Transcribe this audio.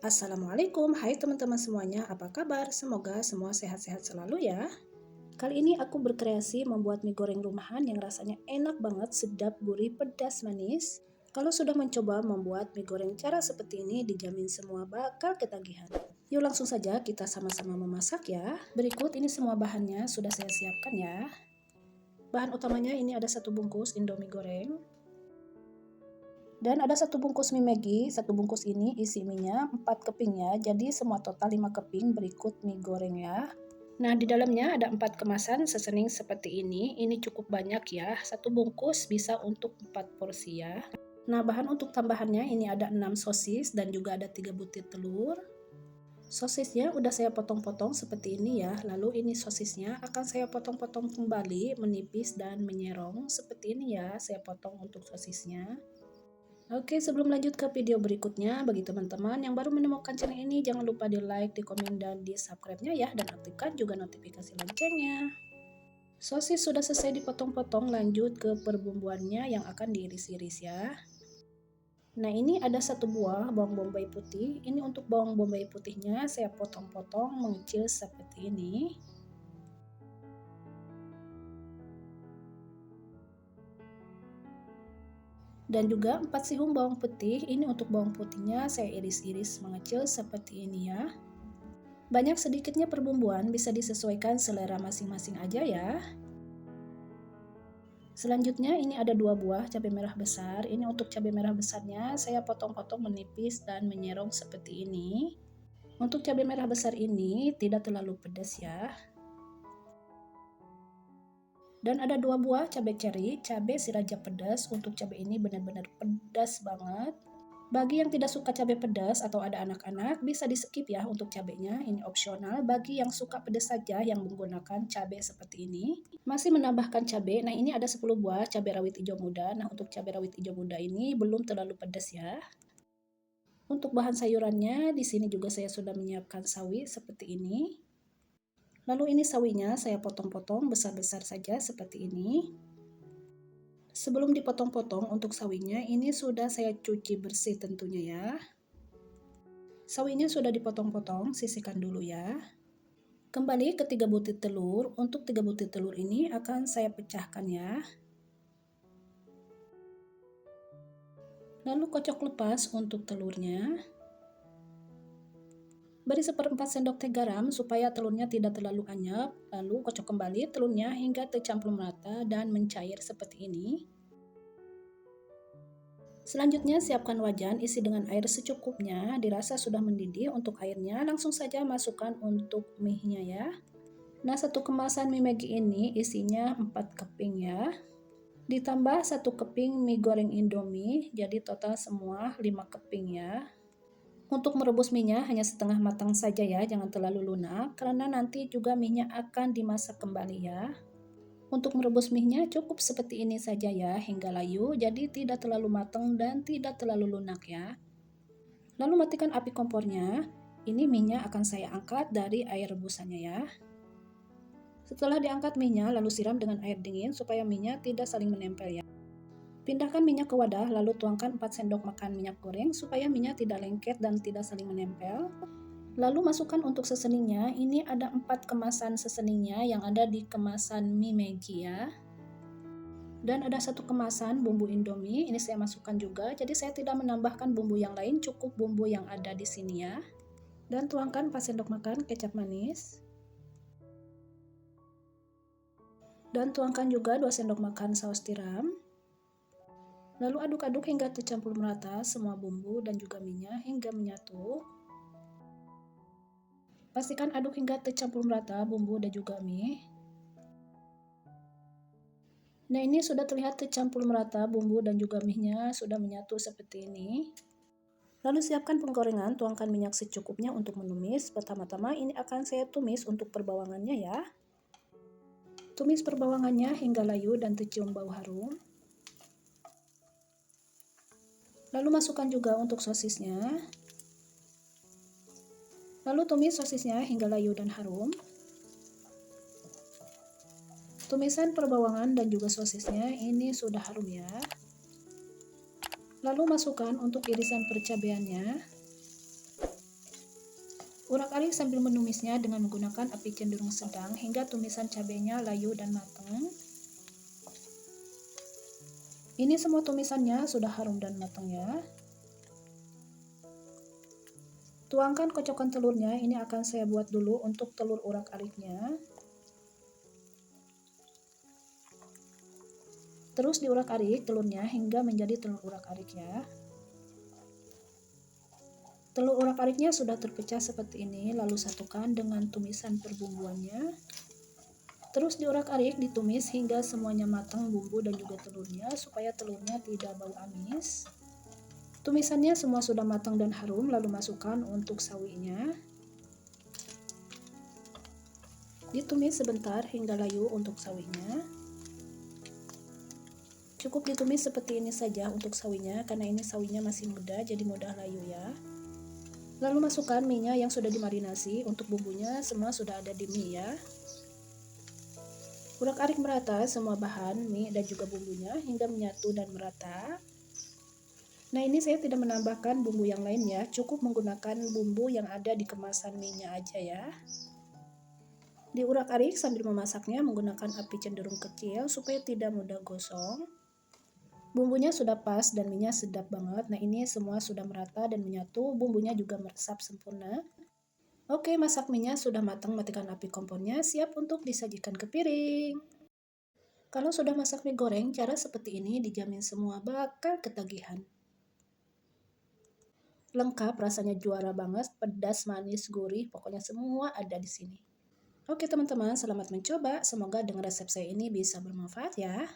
Assalamualaikum, hai teman-teman semuanya, apa kabar? Semoga semua sehat-sehat selalu ya. Kali ini aku berkreasi membuat mie goreng rumahan yang rasanya enak banget, sedap, gurih, pedas, manis. Kalau sudah mencoba membuat mie goreng cara seperti ini, dijamin semua bakal ketagihan. Yuk langsung saja kita sama-sama memasak ya. Berikut ini semua bahannya sudah saya siapkan ya. Bahan utamanya ini ada 1 bungkus Indomie goreng. Dan ada 1 bungkus mie Maggi, 1 bungkus ini isi mie-nya 4 keping ya. Jadi semua total 5 keping berikut mie goreng ya. Nah, di dalamnya ada 4 kemasan sesening seperti ini. Ini cukup banyak ya. 1 bungkus bisa untuk 4 porsi ya. Nah, bahan untuk tambahannya ini ada 6 sosis dan juga ada 3 butir telur. Sosisnya udah saya potong-potong seperti ini ya. Lalu ini sosisnya akan saya potong-potong kembali menipis dan menyerong seperti ini ya. Saya potong untuk sosisnya. Oke, sebelum lanjut ke video berikutnya, bagi teman-teman yang baru menemukan channel ini, jangan lupa di like, di komen, dan di subscribe-nya ya, dan aktifkan juga notifikasi loncengnya. Sosis sudah selesai dipotong-potong, lanjut ke perbumbuannya yang akan diiris-iris ya. Nah, ini ada 1 buah bawang bombay putih. Ini untuk bawang bombay putihnya saya potong-potong mengecil seperti ini. Dan juga 4 siung bawang putih. Ini untuk bawang putihnya saya iris-iris mengecil seperti ini ya. Banyak sedikitnya perbumbuan bisa disesuaikan selera masing-masing aja ya. Selanjutnya ini ada 2 buah cabai merah besar. Ini untuk cabai merah besarnya saya potong-potong menipis dan menyerong seperti ini. Untuk cabai merah besar ini tidak terlalu pedas ya. Dan ada 2 buah cabai ceri, cabai si raja pedas. Untuk cabai ini benar-benar pedas banget. Bagi yang tidak suka cabai pedas atau ada anak-anak, bisa di skip ya untuk cabainya, ini opsional. Bagi yang suka pedas saja yang menggunakan cabai seperti ini, masih menambahkan cabai. Nah, ini ada 10 buah cabai rawit hijau muda. Nah, untuk cabai rawit hijau muda ini belum terlalu pedas ya. Untuk bahan sayurannya, di sini juga saya sudah menyiapkan sawi seperti ini. Lalu ini sawinya saya potong-potong besar-besar saja seperti ini. Sebelum dipotong-potong untuk sawinya, ini sudah saya cuci bersih tentunya ya. Sawinya sudah dipotong-potong, sisihkan dulu ya. Kembali ke 3 butir telur. Untuk 3 butir telur ini akan saya pecahkan ya. Lalu kocok lepas untuk telurnya. Beri 1/4 sendok teh garam supaya telurnya tidak terlalu anyap. Lalu kocok kembali telurnya hingga tercampur merata dan mencair seperti ini. Selanjutnya siapkan wajan, isi dengan air secukupnya. Dirasa sudah mendidih untuk airnya, langsung saja masukkan untuk mie-nya ya. Nah, 1 kemasan mie Maggi ini isinya 4 keping ya. Ditambah 1 keping mie goreng Indomie, jadi total semua 5 keping ya. Untuk merebus mie-nya hanya setengah matang saja ya, jangan terlalu lunak karena nanti juga mie-nya akan dimasak kembali ya. Untuk merebus mie-nya cukup seperti ini saja ya, hingga layu, jadi tidak terlalu matang dan tidak terlalu lunak ya. Lalu matikan api kompornya. Ini mie-nya akan saya angkat dari air rebusannya ya. Setelah diangkat mie-nya, lalu siram dengan air dingin supaya mie-nya tidak saling menempel ya. Pindahkan minyak ke wadah, lalu tuangkan 4 sendok makan minyak goreng supaya minyak tidak lengket dan tidak saling menempel. Lalu masukkan untuk seseningnya, ini ada 4 kemasan seseningnya yang ada di kemasan mie Maggi ya. Dan ada 1 kemasan bumbu Indomie, ini saya masukkan juga, jadi saya tidak menambahkan bumbu yang lain, cukup bumbu yang ada di sini ya. Dan tuangkan 4 sendok makan kecap manis. Dan tuangkan juga 2 sendok makan saus tiram. Lalu aduk-aduk hingga tercampur merata semua bumbu dan juga minyak hingga menyatu. Pastikan aduk hingga tercampur merata bumbu dan juga mie. Nah, ini sudah terlihat tercampur merata bumbu dan juga mie-nya sudah menyatu seperti ini. Lalu siapkan penggorengan, tuangkan minyak secukupnya untuk menumis. Pertama-tama ini akan saya tumis untuk perbawangannya ya. Tumis perbawangannya hingga layu dan tercium bau harum. Lalu masukkan juga untuk sosisnya. Lalu tumis sosisnya hingga layu dan harum. Tumisan perbawangan dan juga sosisnya ini sudah harum ya. Lalu masukkan untuk irisan percabeannya. Urak-arik sambil menumisnya dengan menggunakan api cenderung sedang hingga tumisan cabenya layu dan matang. Ini semua tumisannya sudah harum dan matang ya. Tuangkan kocokan telurnya, ini akan saya buat dulu untuk telur urak-ariknya. Terus diurak-arik telurnya hingga menjadi telur urak-arik ya. Telur urak-ariknya sudah terpecah seperti ini, lalu satukan dengan tumisan perbumbuannya. Terus diurak-arik, ditumis hingga semuanya matang bumbu dan juga telurnya supaya telurnya tidak bau amis. Tumisannya semua sudah matang dan harum, lalu masukkan untuk sawinya. Ditumis sebentar hingga layu untuk sawinya. Cukup ditumis seperti ini saja untuk sawinya, karena ini sawinya masih muda jadi mudah layu ya. Lalu masukkan mie-nya yang sudah dimarinasi. Untuk bumbunya semua sudah ada di mie ya. Urak-arik merata semua bahan mie dan juga bumbunya hingga menyatu dan merata. Nah, ini saya tidak menambahkan bumbu yang lain ya, cukup menggunakan bumbu yang ada di kemasan mie-nya aja ya. Diurak-arik sambil memasaknya menggunakan api cenderung kecil supaya tidak mudah gosong. Bumbunya sudah pas dan minyak sedap banget. Nah, ini semua sudah merata dan menyatu, bumbunya juga meresap sempurna. Oke, masak minyak sudah matang, matikan api kompornya, siap untuk disajikan ke piring. Kalau sudah masak mie goreng, cara seperti ini dijamin semua bakal ketagihan. Lengkap, rasanya juara banget, pedas, manis, gurih, pokoknya semua ada di sini. Oke teman-teman, selamat mencoba. Semoga dengan resep saya ini bisa bermanfaat ya.